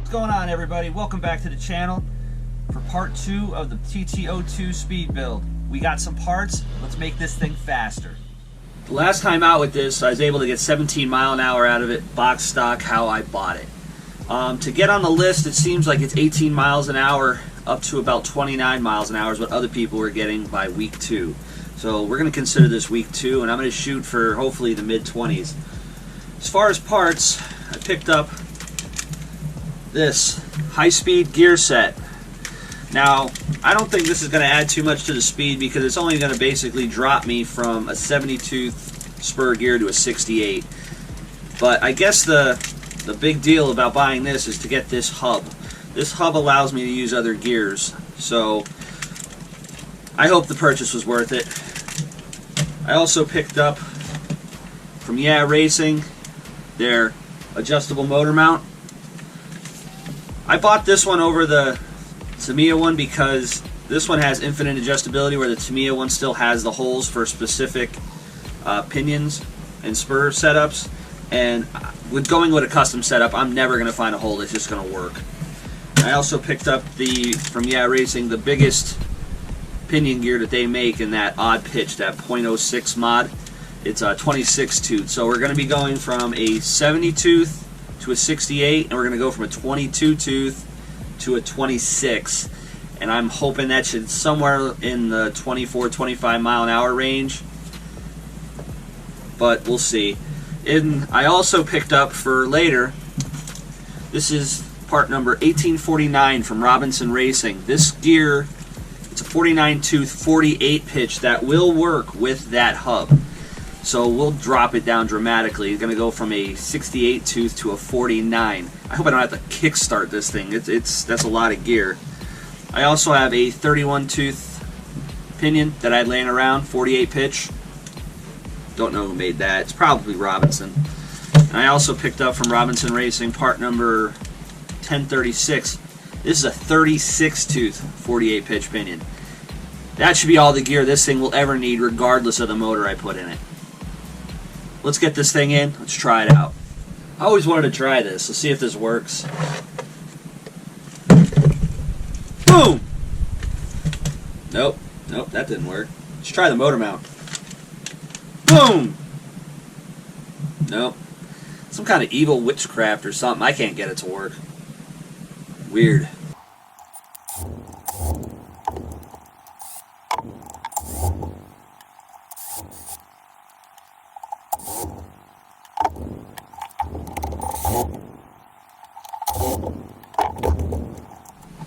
What's going on, everybody? Welcome back to the channel for part 2 of the TT02 speed build. We got some parts. Let's make this thing faster. The last time out with this, I was able to get 17 mile an hour out of it, box stock, how I bought it. To get on the list, it seems like it's 18 miles an hour up to about 29 miles an hour is what other people were getting by week 2. So we're going to consider this week 2, and I'm going to shoot for hopefully the mid-20s. As far as parts, I picked up this high-speed gear set. Now, I don't think this is going to add too much to the speed because it's only going to basically drop me from a 70-tooth spur gear to a 68. But I guess the big deal about buying this is to get this hub. This hub allows me to use other gears, so I hope the purchase was worth it. I also picked up from Racing their adjustable motor mount. I bought this one over the Tamiya one because this one has infinite adjustability, where the Tamiya one still has the holes for specific pinions and spur setups. And with going with a custom setup, I'm never going to find a hole that's just going to work. I also picked up from Racing the biggest pinion gear that they make in that odd pitch, that .06 mod. It's a 26 tooth. So we're going to be going from a 70 tooth to a 68, and we're going to go from a 22 tooth to a 26. And I'm hoping that should somewhere in the 24-25 mile an hour range. But we'll see. And I also picked up for later, this is part number 1849 from Robinson Racing. This gear, it's a 49 tooth 48 pitch that will work with that hub. So we'll drop it down dramatically. It's going to go from a 68 tooth to a 49. I hope I don't have to kickstart this thing. That's a lot of gear. I also have a 31 tooth pinion that I had laying around, 48 pitch. Don't know who made that. It's probably Robinson. And I also picked up from Robinson Racing part number 1036. This is a 36 tooth 48 pitch pinion. That should be all the gear this thing will ever need, regardless of the motor I put in it. Let's get this thing in. Let's try it out. I always wanted to try this. Let's see if this works. Boom! Nope. Nope, that didn't work. Let's try the motor mount. Boom! Nope. Some kind of evil witchcraft or something. I can't get it to work. Weird.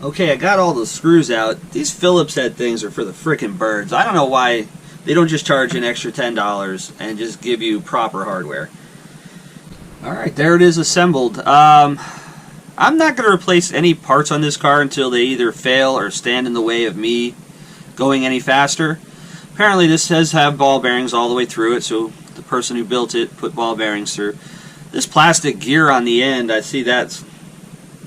Okay, I got all the screws out. These Phillips head things are for the frickin' birds. I don't know why they don't just charge an extra $10 and just give you proper hardware. Alright, there it is assembled. I'm not going to replace any parts on this car until they either fail or stand in the way of me going any faster. Apparently this does have ball bearings all the way through it, so the person who built it put ball bearings through. This plastic gear on the end, I see that's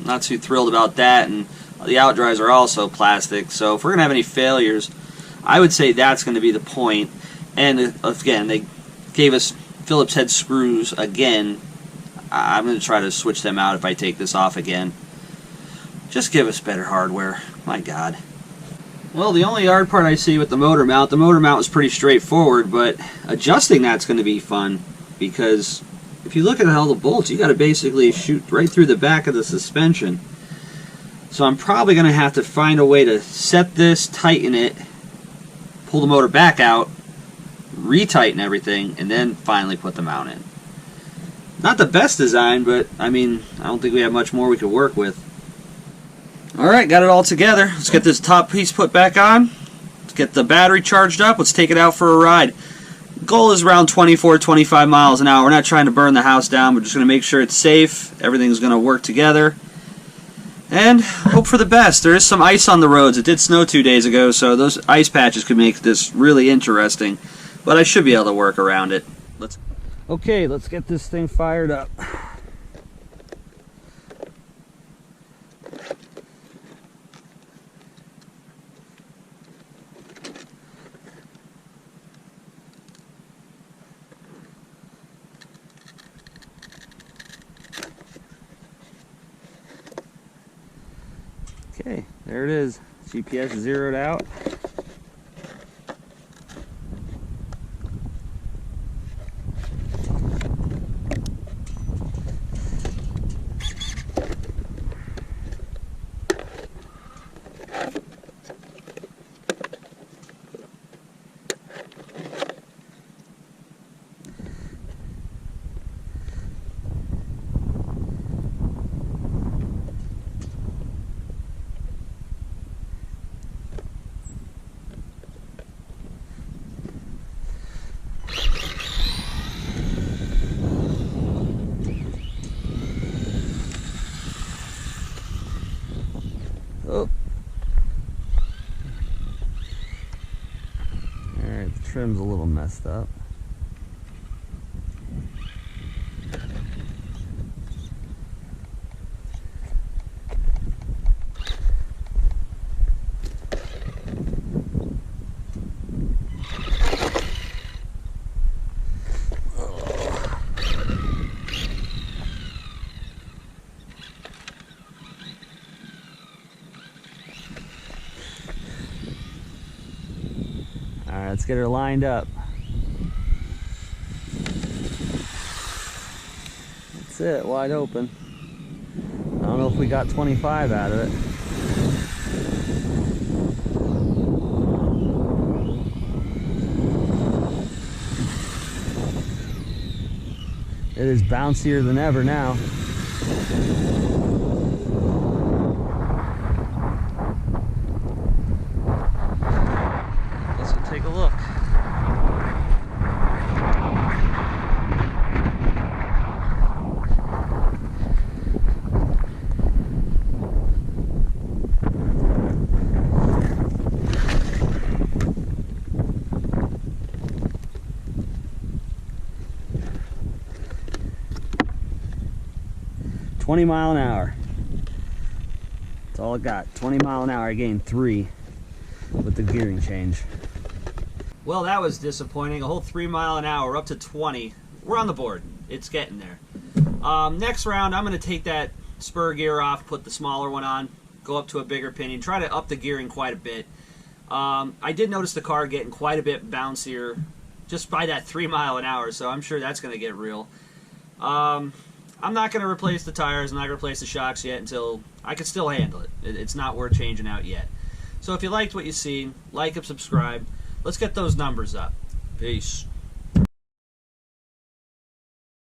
not too thrilled about that, and the outdrives are also plastic, so if we're going to have any failures, I would say that's going to be the point. And again, they gave us Phillips head screws again. I'm going to try to switch them out if I take this off again. Just give us better hardware. My God. Well, the only hard part I see with the motor mount is pretty straightforward, but adjusting that's going to be fun, because if you look at all the bolts, you got to basically shoot right through the back of the suspension. So I'm probably going to have to find a way to set this, tighten it, pull the motor back out, retighten everything, and then finally put the mount in. Not the best design, but I mean, I don't think we have much more we could work with. Alright, got it all together. Let's get this top piece put back on. Let's get the battery charged up. Let's take it out for a ride. Goal is around 24-25 miles an hour. We're not trying to burn the house down. We're just going to make sure it's safe. Everything's going to work together. And hope for the best. There is some ice on the roads. It did snow 2 days ago, so those ice patches could make this really interesting. But I should be able to work around it. Okay, let's get this thing fired up. Okay, there it is. GPS zeroed out. Oh. Alright, the trim's a little messed up. Alright, let's get her lined up. That's it, wide open. I don't know if we got 25 out of it. It is bouncier than ever now. Let's take a look. $20 miles an hour. That's all it got. 20 miles an hour. I gained 3 with the gearing change. Well, that was disappointing. A whole 3 miles an hour, up to 20. We're on the board. It's getting there. Next round, I'm going to take that spur gear off, put the smaller one on, go up to a bigger pinion, try to up the gearing quite a bit. I did notice the car getting quite a bit bouncier just by that 3 mile an hour, so I'm sure that's going to get real. I'm not going to replace the tires, I'm not going to replace the shocks yet until I can still handle it. It's not worth changing out yet. So if you liked what you see, like and subscribe. Let's get those numbers up. Peace.